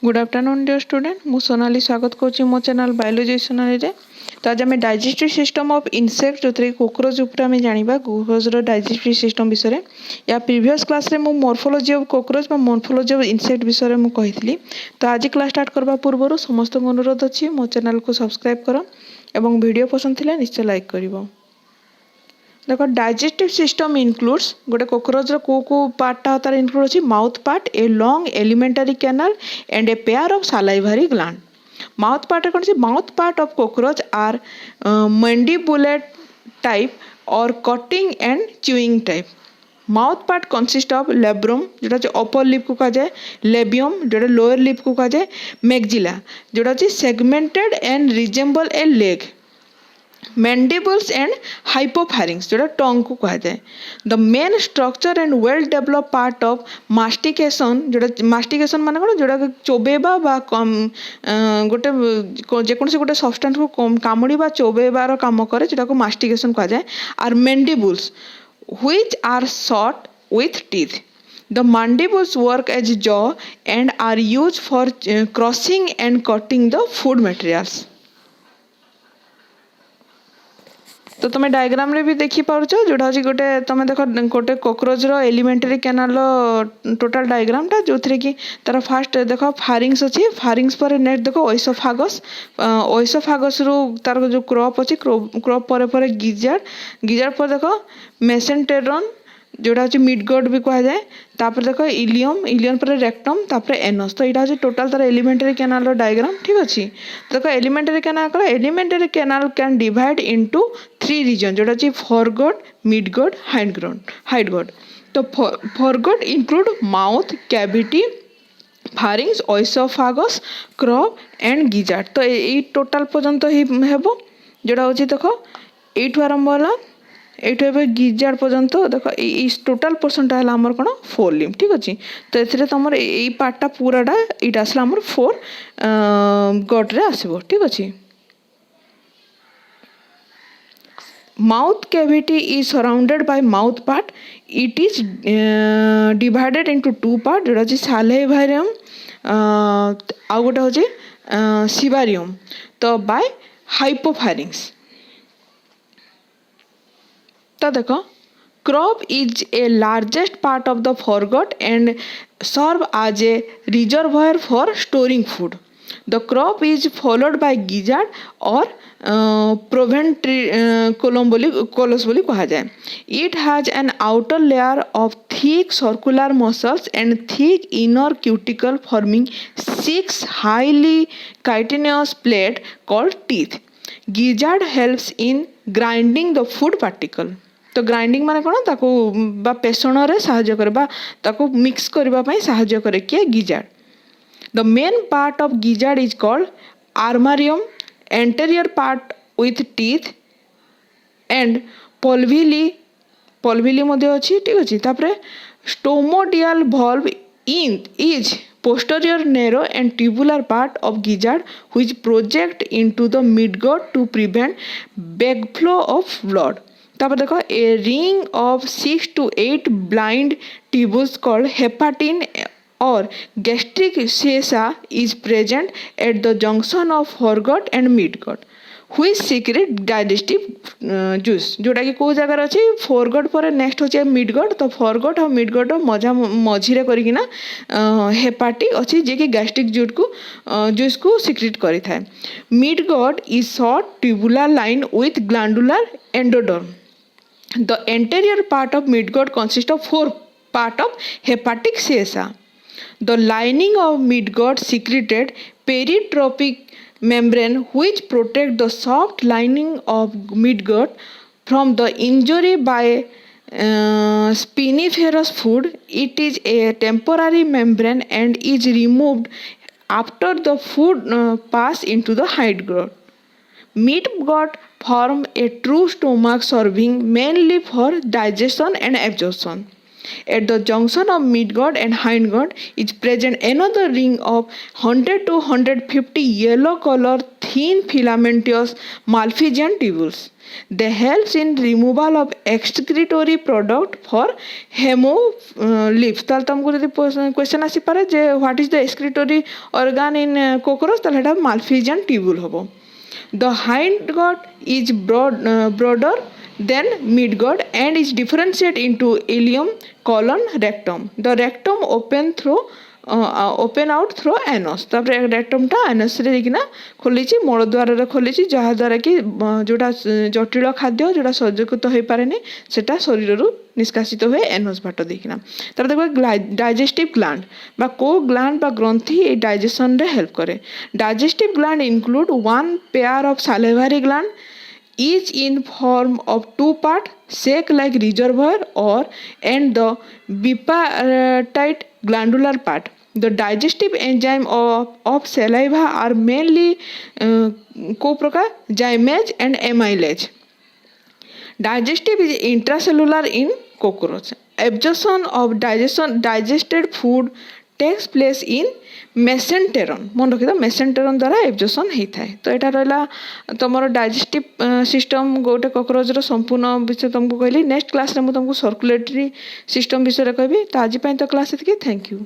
Good afternoon dear student मु सोनाली स्वागत करुँच मो चैनल बायोलॉजी सोनाली रे। तो आज आम डाइजेस्टिव सिस्टम ऑफ इनसेक्ट जो थी कोक्रोच उपर आम जाना कोक्रोच डाइजेस्टिव सिस्टम विषय या प्रीवियस क्लास रे मु morphology of cockroach morphology of insect विषय में कही। तो आज क्लास स्टार्ट करबा पूर्व समस्त अनुरोध अच्छी मो चैनल को सब्सक्राइब कर एवं वीडियो पसंद थिले निश्चय लाइक करिवो। देखो डाइजेस्टिव सिस्टम इनक्लूड्स गोटे कोक्रोच को पार्टा तार इनक्लूड अच्छी mouth part a long alimentary canal and a pair of salivary gland. Mouth part कौन सी mouth part of cockroach are mandibulate type और cutting and chewing type. Mouth part consist of labrum जोटा upper lip को कहा जाए, labium जोटा lower lip को कहा जाए, मैक्सिला जोटा segmented and resemble a leg, mandibles and hypopharynx जोटा टंग को कहा जाए। The main structure and well develop part of mastication जोटा मास्टिकेशन मान कौन जोटा चोबेबा गोटे जेकोसी गोटे सब्सटेंस को कामुड़ा चोबेबार काम करे जोटा को मास्टिकेशन कहा जाए। Are mandibles which are short with teeth. The mandibles work as jaw and are used for crushing and cutting the food materials. तो तुम डायग्राम रे भी देखी पार्छ जोटा हूँ गोटे तुम देख गोटे cockroach elementary canal total diagram टा जो थी कि तार फास्ट देख फारिंग्स अच्छी, फारिंग्स पर नेक्स्ट देख ओइसोफागस, ओइसोफागस रु तार जो क्रॉप अच्छी क्रॉप पर गिजार्ड, गिजार्ड पर देख मेसेंटेरन जोटा हूँ मिडगट भी कह जाए। तापर देख इलियम, इलियम पर रेक्टम तापर एनस। तो यहाँ हूँ टोटाल तार एलिमेंटरी कैनाल डायग्राम ठीक अच्छे। देख एलिमेंटरी कैनाल कह alimentary canal can divide into 3 region जोटा हूँ फोरगट, मिडगट, हाइडगट। तो foregut include mouth cavity, pharynx, oesophagus, crop and gizzard. तो ये टोटाल पर्यंत हेब जोटा हूँ देख यू आरंभ है ये गिजार्ड पर्यंत देख टोटाल पोर्सनटा है आमर कौन 4 लिम्ब ठीक अच्छे। तो ये तुम यही पार्टा पूराटा ये आसला आमर 4 गट्रे आसब ठीक अच्छे। Mouth cavity is surrounded by mouth part. It is divided into 2 parts जोटा हूँ salivarium आउ गोटे हूँ सिबारियम। तो बाय हाइपोफैरिंग्स। तो देखो crop is a largest part of the foregut and serve as a reservoir for storing food. The crop is followed by gizzard or colus बोली कहा जाए। It has an outer layer of thick circular muscles and thick inner cuticle forming 6 highly chitinous plates called teeth. Gizzard helps in grinding the food particle. तो grinding माने कौन ताको बा पेषण रे सहाय्य करे बा ताको मिक्स करबा पई सहाय्य करे के gizzard. The main part of gizzard is called armarium, anterior part with teeth and polvilli मध्ये अछि ठीक अछि। तापरे stomodial valve is posterior narrow and tubular part of gizzard which project into the midgut to prevent backflow of blood. तापर देखो a ring of 6 to 8 blind tubules called hepatin or gastric sessa is present at the junction of foregut and midgut which secrete digestive juice जोटा कि को जगह अच्छी foregut पर next होचे midgut. तो फोरगट और मिडगट मजा मझीरे करिकिना हेपाटिक अच्छी जे कि गैस्ट्रिक जूस को सिक्रेट करि थाए। Midgut is short tubular line with glandular endoderm. The anterior part of midgut consists of 4 parts of hepatic sessa. The lining of midgut secreted peritropic membrane which protect the soft lining of midgut from the injury by spiniferous food. It is a temporary membrane and is removed after the food pass into the hindgut. Midgut form a true stomach serving mainly for digestion and absorption. At the junction of midgut and hindgut is present another ring of 100 to 150 yellow color thin filamentous Malpighian tubules. They helps in removal of excretory product for hemolymph. ताल तुमको यदि question आसी पारे जे what is the excretory organ in cockroach ताल हेटा Malpighian tubule होबो. The hindgut is broader than midgut and is differentiated into ileum, colon, rectum. The rectum open out through anus. तापर रेक्टम टा anus रे देखिना खोलिछि मल द्वार रे खोलिछि जहा द्वारा कि जोटा जटिल खाद्य जोटा सज्जकृत होई पारेनी सेटा शरीर रु निष्कासित हुए एनस बाट देखिना. तापर देखो डाइजेस्टिव ग्लैंड बा को ग्लैंड बा ग्रंथि ए डाइजेशन रे हेल्प करे. Digestive gland include one pair of salivary gland each in form of two part sac like reservoir or and the bipartite glandular part. The digestive enzyme of saliva are mainly कोप्रकार zymase and amylase. Digestive is intracellular in cockroach. Absorption of digested food takes place in मेसेंटेरन. मन रखी मेसेंटेरन द्वारा absorption होता है. तो यहाँ रहा तुम digestive system गोटे कॉकरोच संपूर्ण विषय तुमको कहली. नेक्स्ट क्लास रे तुमको सर्कुलेटरी सिस्टम विषय कहबी. तो आज तो क्लास एतिकी. Thank you.